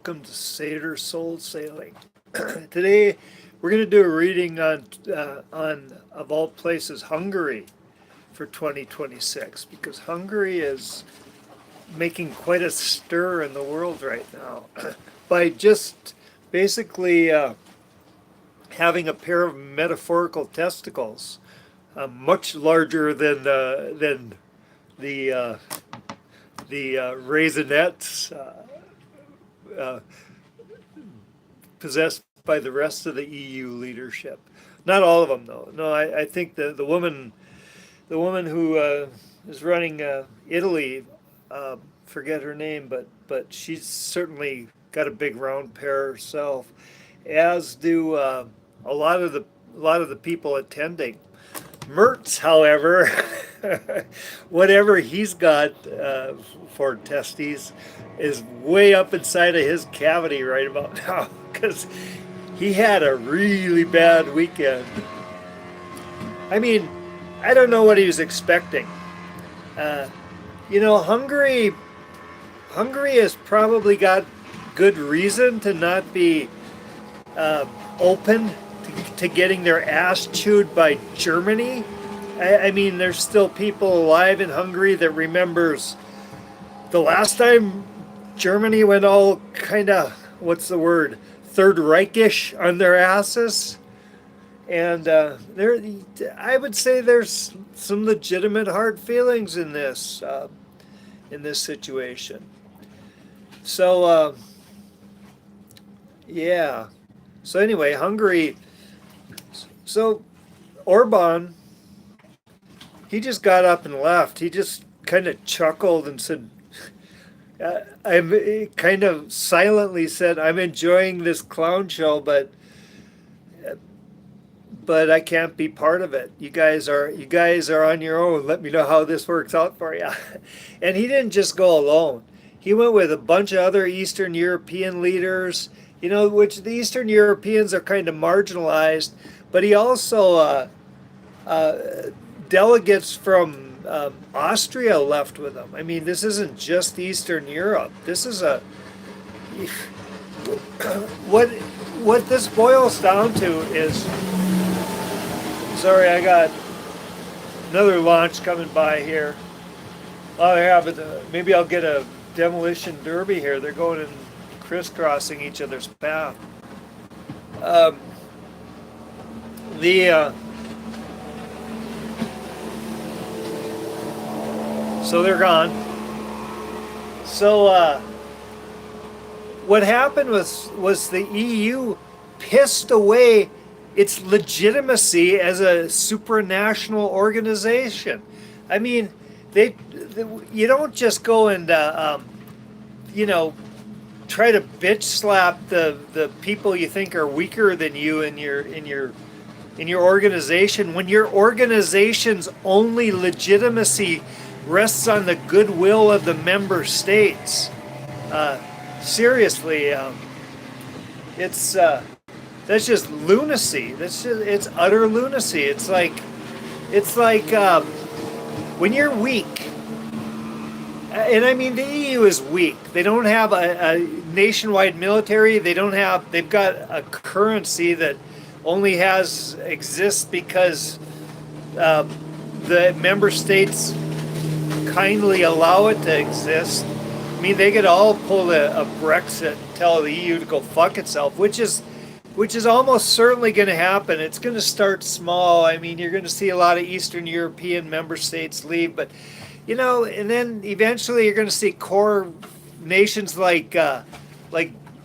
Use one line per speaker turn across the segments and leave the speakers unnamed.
Welcome to Seder Soul Sailing. Today we're going to do a reading on of all places Hungary for 2026 because Hungary is making quite a stir in the world right now by just basically having a pair of metaphorical testicles, much larger than the uh, the raisinets. Uh, Possessed by the rest of the EU leadership. Not all of them, though. No, I think the woman who is running Italy, forget her name, but she's certainly got a big round pair herself, as do a lot of the people attending. Merz, however, whatever he's got for testes is way up inside of his cavity right about now because he had a really bad weekend. I mean, I don't know what he was expecting. Uh, Hungary has probably got good reason to not be uh, open to getting their ass chewed by Germany. I mean, there's still people alive in Hungary that remembers the last time Germany went all kind of, what's the word, Third Reichish on their asses. And I would say there's some legitimate hard feelings in this situation. So, yeah. So anyway, Hungary. So Orbán, he just got up and left. He just kind of chuckled and said, I'm kind of silently said, I'm enjoying this clown show, but I can't be part of it. You guys are on your own. Let me know how this works out for you. And he didn't just go alone. He went with a bunch of other Eastern European leaders, which the Eastern Europeans are kind of marginalized, but he also delegates from Austria left with him. I mean, this isn't just Eastern Europe. This is what this boils down to is. Sorry, I got another launch coming by here. Oh, yeah, but maybe I'll get a demolition derby here. They're going and crisscrossing each other's path. The So they're gone. So what happened was the EU pissed away its legitimacy as a supranational organization. I mean, you don't just go and try to bitch slap the people you think are weaker than you in your organization when your organization's only legitimacy rests on the goodwill of the member states. Seriously, it's that's just lunacy. It's utter lunacy. It's like when you're weak, and I mean the EU is weak. They don't have a nationwide military. They've got a currency that only exists because the member states kindly allow it to exist. I mean, they could all pull a Brexit and tell the EU to go fuck itself, which is almost certainly going to happen. It's going to start small. I mean, you're going to see a lot of Eastern European member states leave, but and then eventually you're going to see core nations like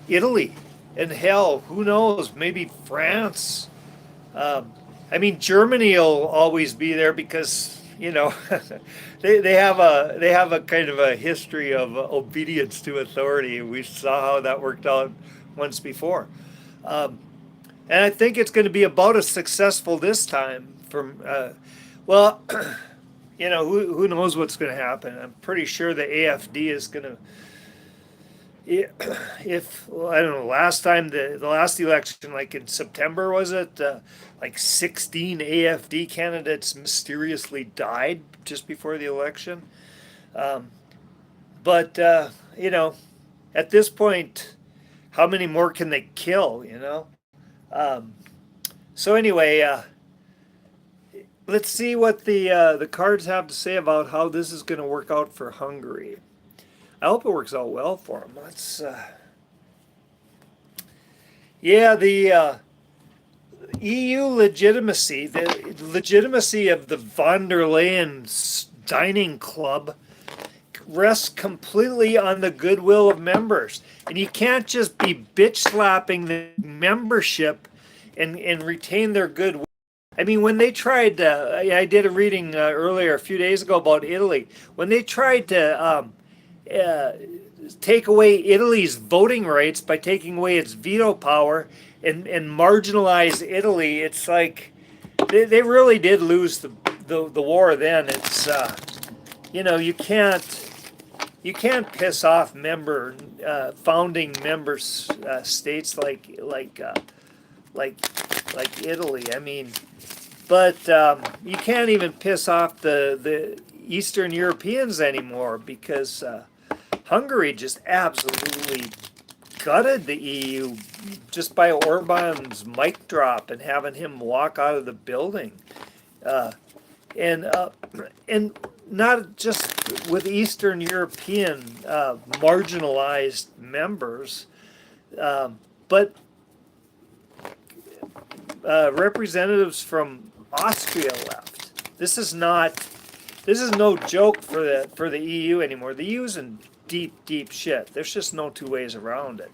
Italy and hell, who knows, maybe France. I mean, Germany will always be there because they have a kind of a history of obedience to authority. We saw how that worked out once before. And I think it's going to be about as successful this time. Well, who knows what's going to happen? I'm pretty sure the AFD is going to. I don't know. Last time the last election, like in September, was it? Like 16 AFD candidates mysteriously died just before the election. But at this point, how many more can they kill? You know. Um, so anyway, let's see what the cards have to say about how this is going to work out for Hungary. I hope it works out well for them. Let's. Yeah, the EU legitimacy, the legitimacy of the von der Leyen dining club rests completely on the goodwill of members. And you can't just be bitch slapping the membership and retain their goodwill. I mean, when they tried, I did a reading earlier, a few days ago, about Italy. When they tried to take away Italy's voting rights by taking away its veto power and marginalize Italy, it's like they really did lose the war then. It's, you know, you can't piss off founding member states like Italy. I mean, but you can't even piss off the Eastern Europeans anymore, because Hungary just absolutely gutted the EU just by Orbán's mic drop and having him walk out of the building. And not just with Eastern European marginalized members, but representatives from Austria left. This is no joke for the EU anymore. The EU's in deep shit. There's just no two ways around it.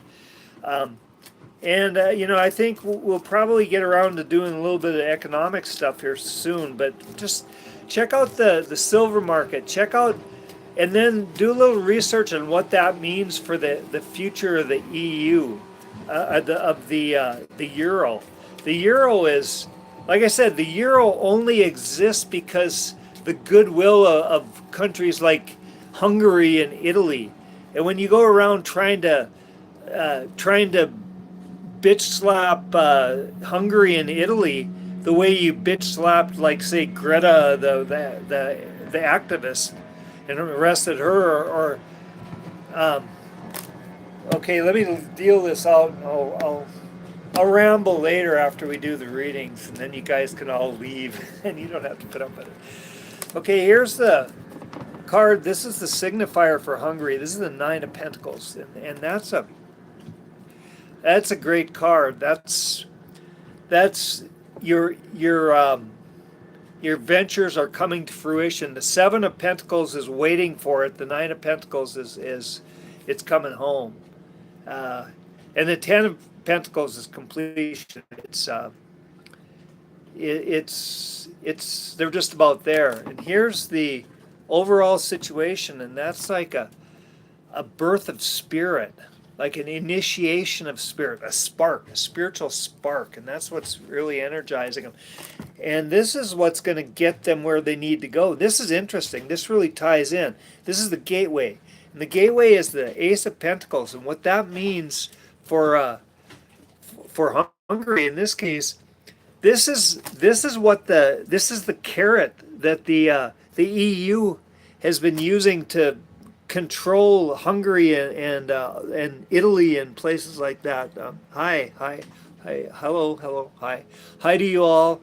You know, I think we'll probably get around to doing a little bit of economic stuff here soon, but just check out the silver market. Check out, and then do a little research on what that means for the future of the EU, of the euro. The euro is, like I said, the euro only exists because the goodwill of countries like Hungary and Italy. And when you go around trying to bitch slap Hungary and Italy the way you bitch slapped, like, say, Greta, the activist, and arrested her, or okay, let me deal this out. I'll ramble later after we do the readings, and then you guys can all leave, and you don't have to put up with it. Okay, here's the card. This is the signifier for Hungary. This is the Nine of Pentacles, and that's a great card. That's your ventures are coming to fruition. The Seven of Pentacles is waiting for it. The Nine of Pentacles is it's coming home, and the Ten of Pentacles is completion. It's they're just about there. And here's the overall situation, and that's like a birth of spirit, like an initiation of spirit, a spark, a spiritual spark, and that's what's really energizing them. And this is what's going to get them where they need to go. This is interesting. This really ties in. This is the gateway, and the gateway is the Ace of Pentacles, and what that means for Hungary in this case. This is the carrot that the EU has been using to control Hungary and Italy and places like that. Hi, hello, hi to you all.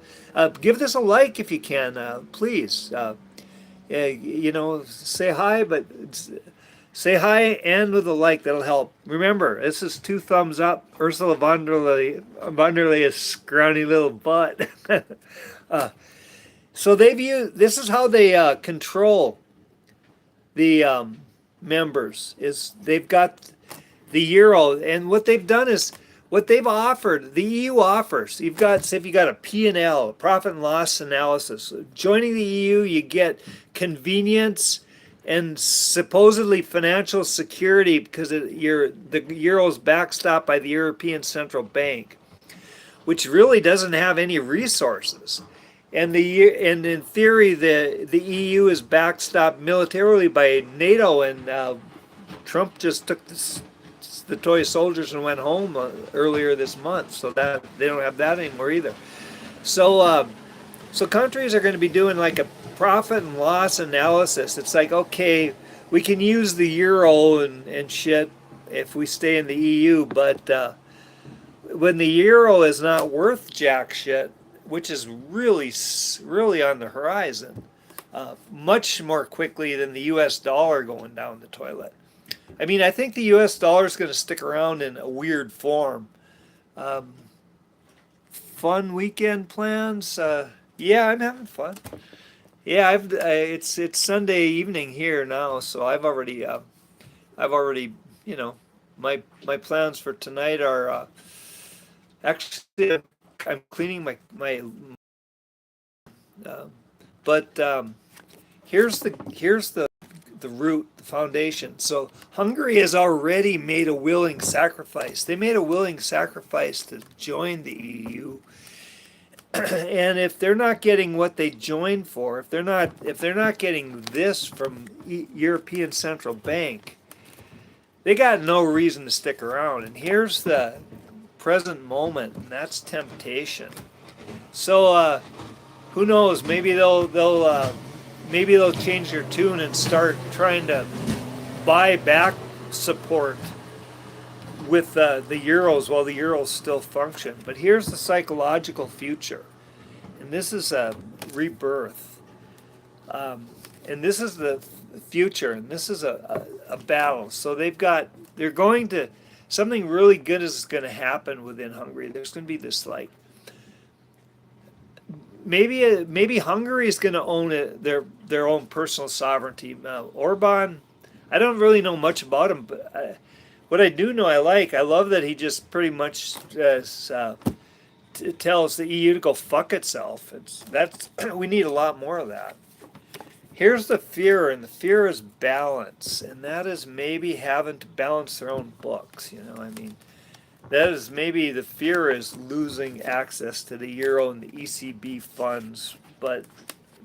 Give this a like if you can, please. You know, say hi, but say hi and with a like. That'll help. Remember, this is 2 thumbs up. Ursula von der Leyen's scrawny little butt. So this is how they control the members. Is they've got the euro, and what they've done is what they've offered. The EU offers. You've got, say, if you got a P&L, profit and loss analysis. Joining the EU, you get convenience and supposedly financial security because the euro is backstopped by the European Central Bank, which really doesn't have any resources. And in theory, the EU is backstopped militarily by NATO, and Trump just took the toy soldiers and went home earlier this month, so that they don't have that anymore either. So countries are going to be doing like a profit and loss analysis. It's like, okay, we can use the euro and shit, if we stay in the EU. But when the euro is not worth jack shit, which is really on the horizon, much more quickly than the U.S. dollar going down the toilet. I mean, I think the U.S. dollar is going to stick around in a weird form. Um, Fun weekend plans? Yeah, I'm having fun. Yeah, it's Sunday evening here now, so I've already you know my plans for tonight are actually I'm cleaning my uh, but here's the root, the foundation. So Hungary has already made a willing sacrifice. They made a willing sacrifice to join the EU. And if they're not getting what they joined for, if they're not getting this from European Central Bank, they got no reason to stick around. And here's the present moment, and that's temptation. So who knows? Maybe they'll change their tune and start trying to buy back support with the euros while the euros still function. But here's the psychological future, and this is a rebirth, and this is the future, and this is a battle. So they're going to, something really good is going to happen within Hungary. There's going to be this like, maybe Hungary is going to own their own personal sovereignty. Orbán, I don't really know much about him, but what I do know, I love that he just pretty much tells the EU to go fuck itself. We need a lot more of that. Here's the fear, and the fear is balance, and that is maybe having to balance their own books. I mean, that is maybe the fear is losing access to the euro and the ECB funds, but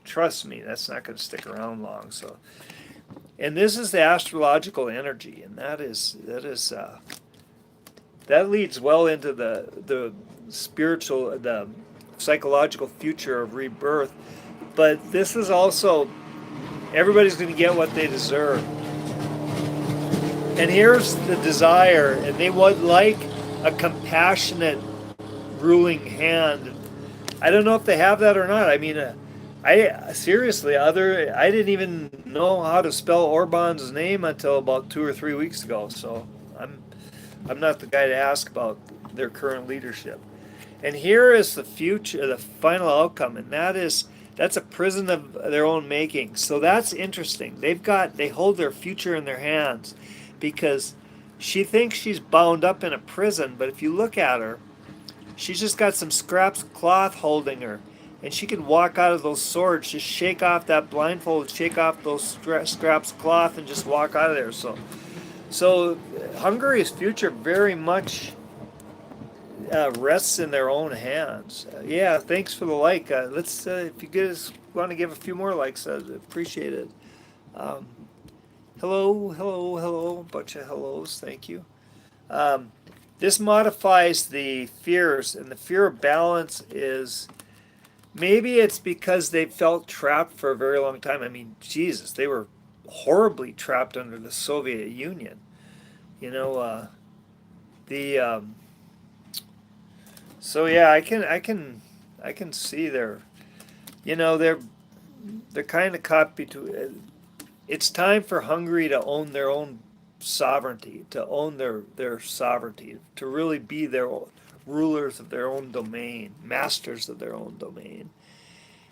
trust me, that's not going to stick around long. So, and this is the astrological energy, and that leads well into the spiritual, the psychological future of rebirth. But this is also, everybody's going to get what they deserve. And here's the desire, and they would like a compassionate ruling hand. I don't know if they have that or not. I mean, I didn't even know how to spell Orbán's name until about 2 or 3 weeks ago. So I'm not the guy to ask about their current leadership. And here is the future, the final outcome, and that's a prison of their own making. So that's interesting. They hold their future in their hands, because she thinks she's bound up in a prison, but if you look at her, she's just got some scraps of cloth holding her, and she can walk out of those swords, just shake off that blindfold, shake off those scraps of cloth, and just walk out of there. So Hungary's future very much rests in their own hands. Yeah, thanks for the like. Let's if you guys want to give a few more likes, I'd appreciate it. Hello, bunch of hellos, thank you. This modifies the fears, and the fear of balance is, maybe it's because they felt trapped for a very long time. I mean, Jesus, they were horribly trapped under the Soviet Union. So yeah, I can see they're kind of caught between. It's time for Hungary to own their own sovereignty, to own their sovereignty, to really be their rulers of their own domain, masters of their own domain.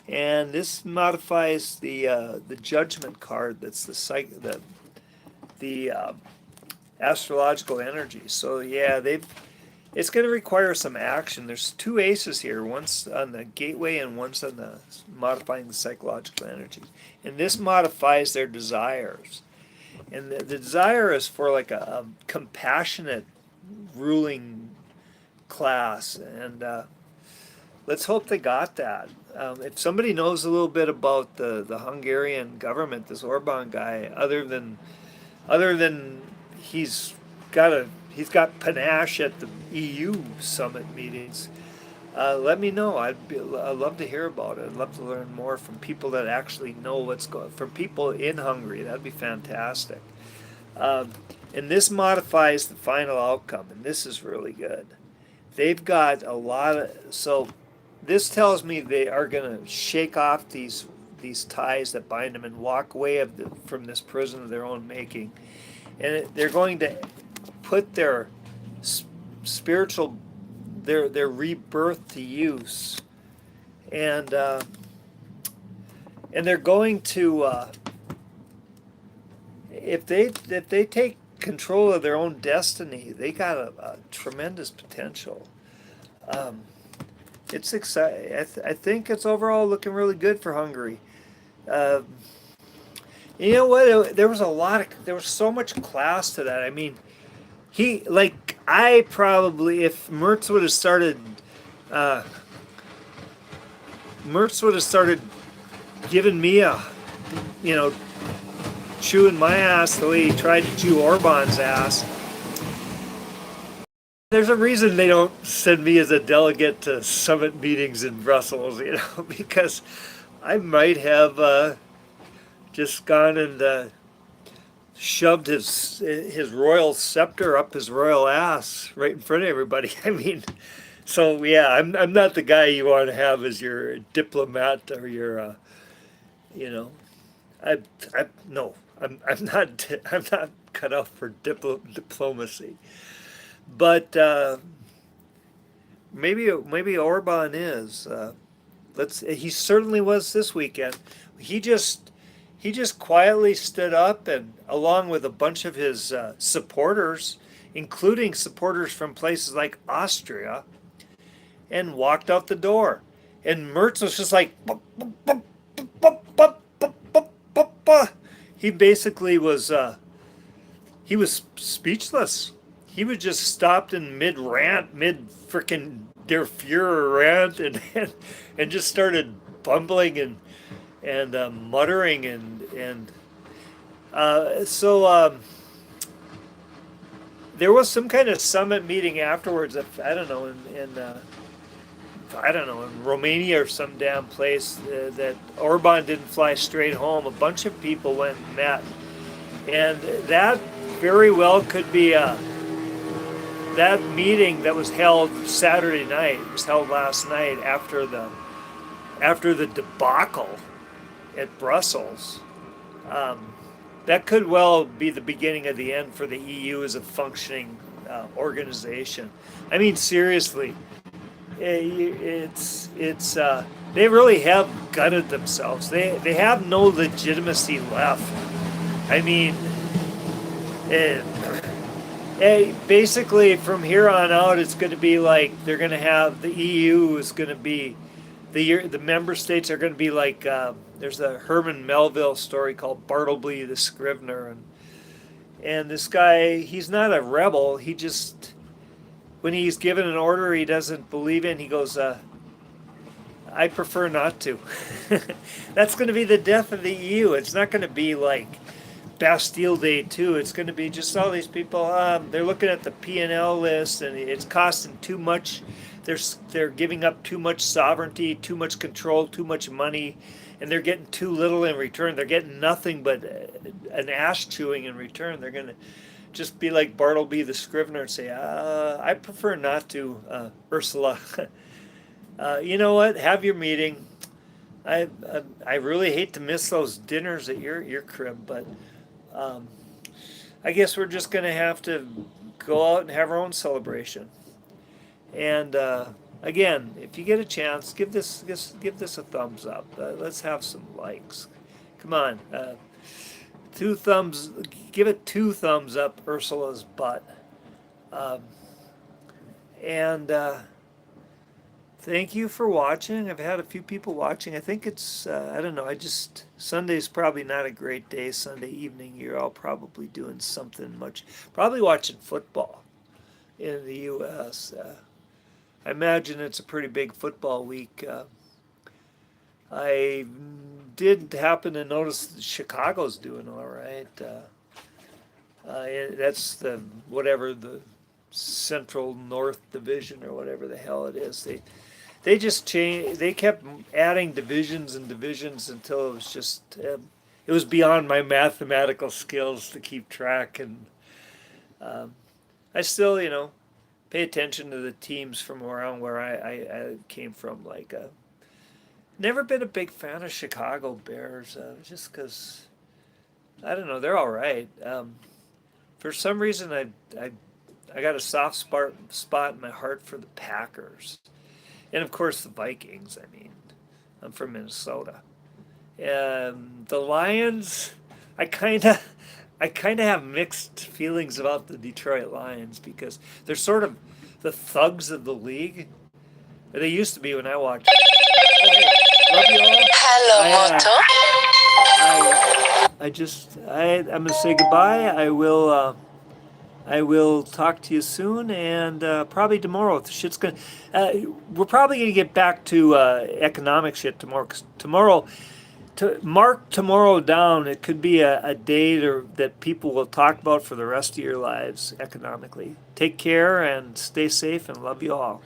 And this modifies the judgment card. That's the astrological energy. So yeah, it's going to require some action. There's 2 aces here, one's on the gateway and one's on the modifying the psychological energy. And this modifies their desires. And the desire is for like a compassionate ruling class. And let's hope they got that. If somebody knows a little bit about the Hungarian government, this Orbán guy, other than he's got panache at the EU summit meetings, let me know. I'd love to hear about it. I'd love to learn more from people that actually know what's going, from people in Hungary. That'd be fantastic. And this modifies the final outcome, and this is really good. They've got a lot of, so this tells me they are going to shake off these ties that bind them and walk away from this prison of their own making. And they're going to put their spiritual, their rebirth to use. And they're going to, if they take control of their own destiny, they got a tremendous potential. It's exciting. I think it's overall looking really good for Hungary. You know what? There was so much class to that. I mean, I probably, if Merz would have started giving me chewing my ass the way he tried to chew Orbán's ass. There's a reason they don't send me as a delegate to summit meetings in Brussels, because I might have just gone and shoved his royal scepter up his royal ass right in front of everybody. I mean, so yeah, I'm not the guy you want to have as your diplomat or your, no, I'm not cut out for diplomacy. But maybe Orbán is. He certainly was this weekend. He just quietly stood up and, along with a bunch of his supporters, including supporters from places like Austria, and walked out the door. And Merz was just like, he basically was he was speechless. He was just stopped in mid frickin' Der Fuhrer rant, and just started bumbling and muttering so there was some kind of summit meeting afterwards. I don't know, in Romania or some damn place that Orbán didn't fly straight home. A bunch of people went and met, and that very well could be that meeting that was held Saturday night, was held last night after the debacle at Brussels. That could well be the beginning of the end for the EU as a functioning organization. I mean, seriously, it's they really have gutted themselves. They have no legitimacy left. I mean, basically from here on out, it's going to be like they're going to have, the EU is going to be, the member states are going to be like, there's a Herman Melville story called Bartleby the Scrivener, and this guy, he's not a rebel. He just, when he's given an order he doesn't believe in, he goes, I prefer not to. That's going to be the death of the EU. It's not going to be like Bastille Day 2. It's going to be just all these people, they're looking at the P&L list, and it's costing too much. They're giving up too much sovereignty, too much control, too much money, and they're getting too little in return. They're getting nothing but an ass chewing in return. They're going to just be like Bartleby the Scrivener and say, I prefer not to, Ursula. You know what? Have your meeting. I really hate to miss those dinners at your crib, but I guess we're just going to have to go out and have our own celebration. And again, if you get a chance, give this a thumbs up. Let's have some likes. Come on, 2 thumbs. Give it 2 thumbs up, Ursula's butt. And thank you for watching. I've had a few people watching. I think it's, I don't know, Sunday's probably not a great day. Sunday evening, you're all probably doing something probably watching football in the U.S. I imagine it's a pretty big football week. I did happen to notice that Chicago's doing all right. That's the Central North Division or whatever the hell it is. They just changed. They kept adding divisions and divisions until it it was beyond my mathematical skills to keep track, and I still, pay attention to the teams from around where I came from. Like, never been a big fan of Chicago Bears, just because I don't know, they're all right. For some reason, I got a soft spot in my heart for the Packers, and of course the Vikings. I mean, I'm from Minnesota. The Lions, I kind of have mixed feelings about the Detroit Lions because they're sort of the thugs of the league. They used to be when I watched. Oh, hey, love you all.
Hello,
I'm gonna say goodbye. I will talk to you soon, and probably tomorrow. The shit's gonna. We're probably gonna get back to economic shit tomorrow. 'Cause tomorrow, to mark tomorrow down, it could be a day that people will talk about for the rest of your lives economically. Take care and stay safe, and love you all.